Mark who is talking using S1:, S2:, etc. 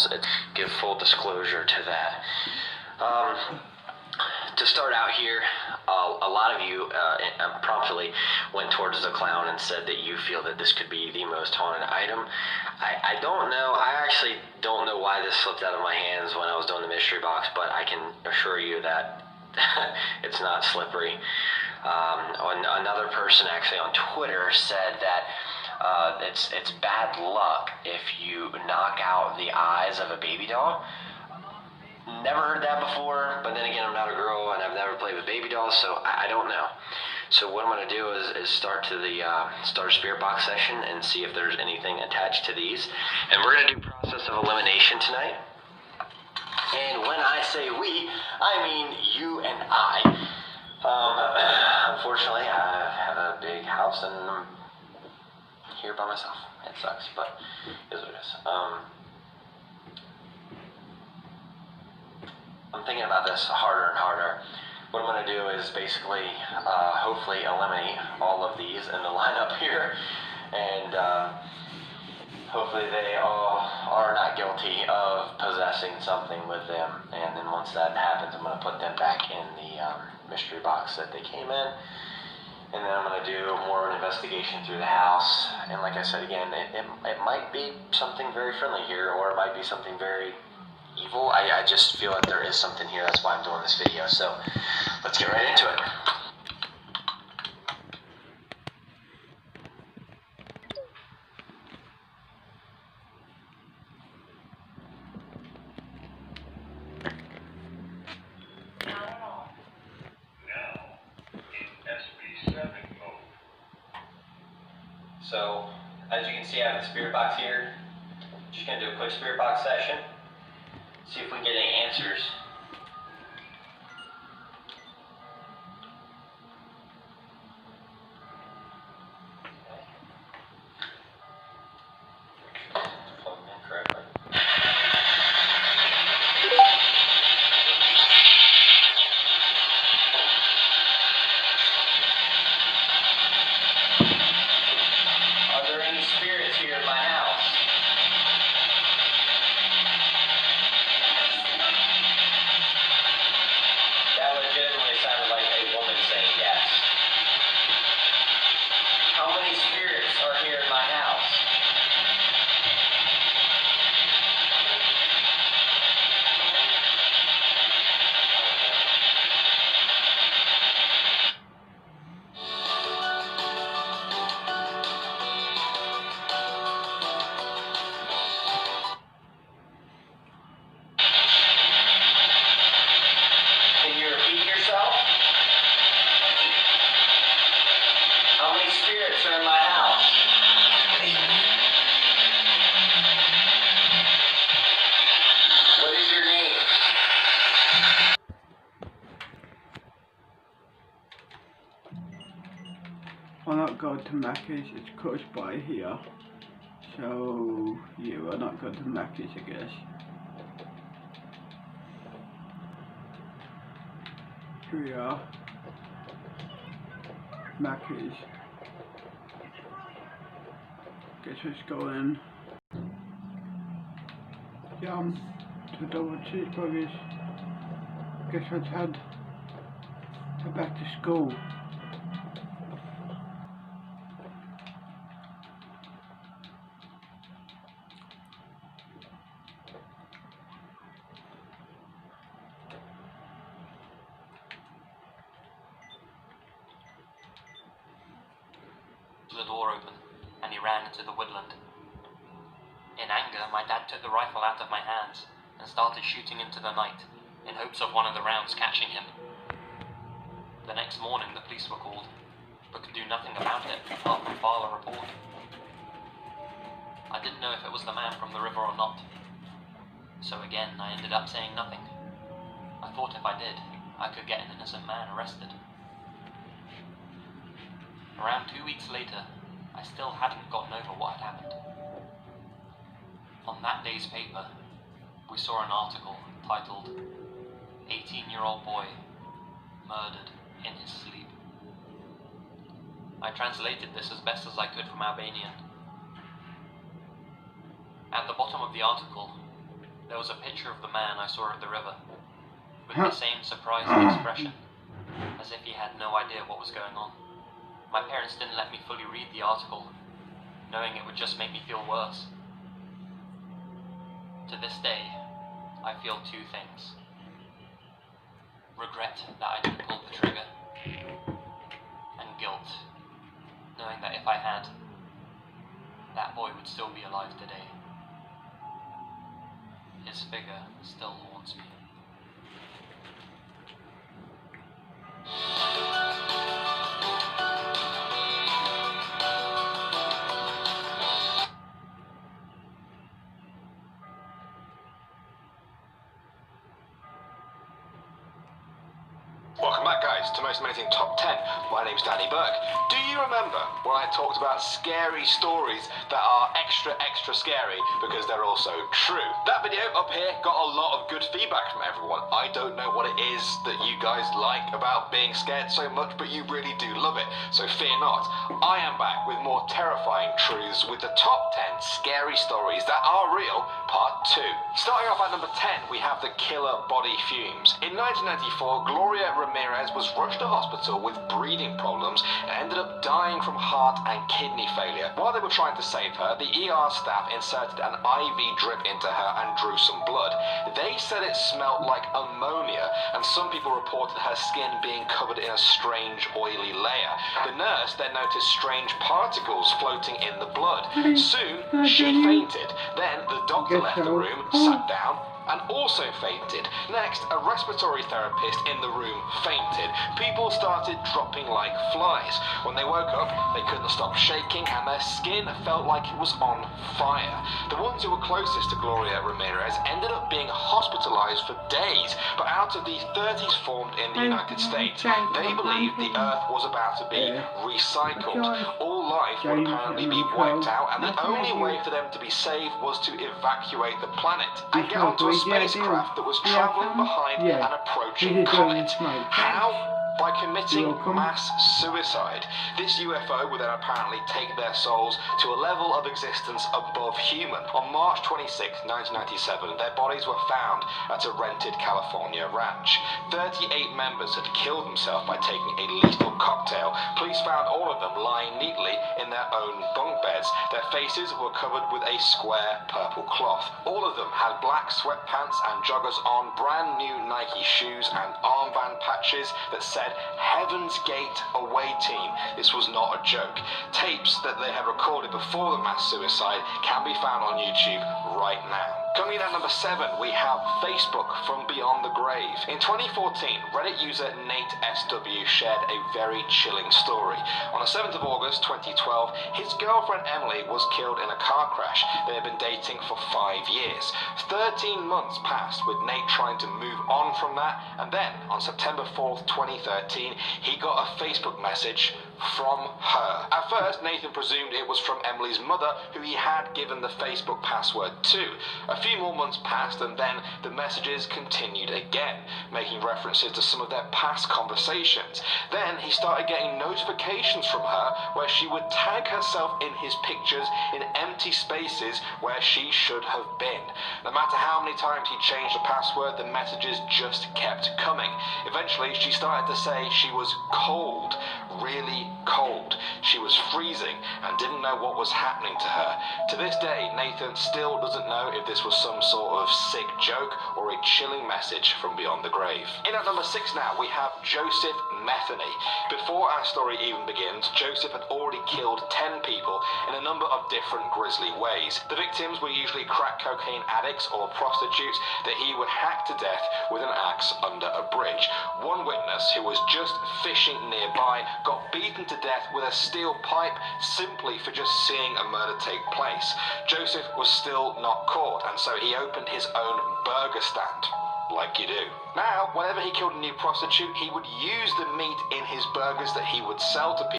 S1: details, give full disclosure to that. To start out here, a lot of you promptly went towards the clown and said that you feel that this could be the most haunted item. I don't know. I actually don't know why this slipped out of my hands when I was doing the mystery box, but I can assure you that it's not slippery. Another person actually on Twitter said that it's bad luck if you knock out the eyes of a baby doll. Never heard that before, but then again, I'm not a girl and I've never played with baby dolls, so I don't know. So what I'm going to do is start a spirit box session and see if there's anything attached to these. And we're going to do process of elimination tonight. And when I say we, I mean you and I. Unfortunately, I have a big house and I'm here by myself. It sucks, but it is what it is. I'm thinking about this harder and harder. What I'm going to do is basically, hopefully eliminate all of these in the lineup here, and hopefully they all are not guilty of possessing something with them. And then once that happens, I'm going to put them back in the mystery box that they came in. And then I'm going to do more of an investigation through the house. And like I said again, it might be something very friendly here, or it might be something very evil. I just feel that there is something here. That's why I'm doing this video. So let's get right into it. So, as you can see, I have the spirit box here. Just going to do a quick spirit box session. See if we can get any answers. Plug them in correctly. Are there any spirits here in my house? That legitimately sounded like a woman saying yes. How many spirits are here in my house? Can you repeat yourself? How many spirits are in my house? What is your name?
S2: I'll not go to Macca's, it's close by here. So, yeah, we'll not go to Macca's, I guess. Here we are. Macca's. Guess let's go in. Yum. To double cheeseburgers. Guess let's head back to school.
S3: The door open, and he ran into the woodland. In anger, my dad took the rifle out of my hands and started shooting into the night, in hopes of one of the rounds catching him. The next morning the police were called, but could do nothing about it apart from file a report. I didn't know if it was the man from the river or not, so again I ended up saying nothing. I thought if I did, I could get an innocent man arrested. Around 2 weeks later, I still hadn't gotten over what had happened. On that day's paper, we saw an article titled 18-year-old boy murdered in his sleep. I translated this as best as I could from Albanian. At the bottom of the article, There was a picture of the man I saw at the river, with
S2: Huh.
S3: the same surprised expression, as if he had no idea what was going on. My parents didn't let me fully read the article, knowing it would just make me feel worse. To this day, I feel two things. Regret that I didn't pull the trigger, and guilt, knowing that if I had, that boy would still be alive today. His figure still haunts me.
S4: Welcome back, guys, to Most Amazing Top 10. My name's Danny Burke. Do you remember when I talked about scary stories that are extra scary because they're also true? That video up here got a lot of good feedback from everyone. I don't know what it is that you guys like about being scared so much, but you really do love it, so fear not. I am back with more terrifying truths with the top 10 scary stories that are real, part 2. Starting off at number 10, we have the killer body fumes. In 1994, Gloria Ramirez was rushed to hospital with breathing problems and ended up dying from heart and kidney failure. While they were trying to save her, the ER staff inserted an IV drip into her and drew some blood. They said it smelled like ammonia, and some people reported her skin being covered in a strange oily layer. The nurse then noticed strange particles floating in the blood. Soon, she fainted. Then the doctor left the room, sat down, and also fainted. Next, a respiratory therapist in the room fainted. People started dropping like flies. When they woke up, they couldn't stop shaking and their skin felt like it was on fire. The ones who were closest to Gloria Ramirez ended up being hospitalized for days, but out of the 30s formed in the United States, they believed the Earth was about to be recycled. All life would apparently be wiped out, and the only way for them to be saved was to evacuate the planet and get onto a spacecraft that was traveling behind an approaching comet. How? By committing mass suicide. This UFO would then apparently take their souls to a level of existence above human. On March 26, 1997, their bodies were found at a rented California ranch. 38 members had killed themselves by taking a lethal cocktail. Police found all of them lying neatly in their own bunk beds. Their faces were covered with a square purple cloth. All of them had black sweatpants and joggers on, brand new Nike shoes and armband patches that said Heaven's Gate Away Team. This was not a joke. Tapes that they had recorded before the mass suicide can be found on YouTube right now. Coming in at number 7, we have Facebook from Beyond the Grave. In 2014, Reddit user Nate SW shared a very chilling story. On the 7th of August 2012, his girlfriend Emily was killed in a car crash. They had been dating for 5 years. 13 months passed with Nate trying to move on from that, and then on September 4th, 2013, he got a Facebook message from her. At first, Nathan presumed it was from Emily's mother, who he had given the Facebook password to. A few more months passed, and then the messages continued again, making references to some of their past conversations. Then he started getting notifications from her where she would tag herself in his pictures in empty spaces where she should have been. No matter how many times he changed the password, the messages just kept coming. Eventually, she started to say she was cold, really cold. She was freezing and didn't know what was happening to her. To this day, Nathan still doesn't know if this was some sort of sick joke or a chilling message from beyond the grave. In at number 6 now, we have Joseph Metheny. Before our story even begins, Joseph had already killed 10 people in a number of different grisly ways. The victims were usually crack cocaine addicts or prostitutes that he would hack to death with an axe under a bridge. One witness, who was just fishing nearby, got beaten to death with a steel pipe simply for just seeing a murder take place. Joseph was still not caught, and so he opened his own burger stand, like you do. Now, whenever he killed a new prostitute, he would use the meat in his burgers that he would sell to people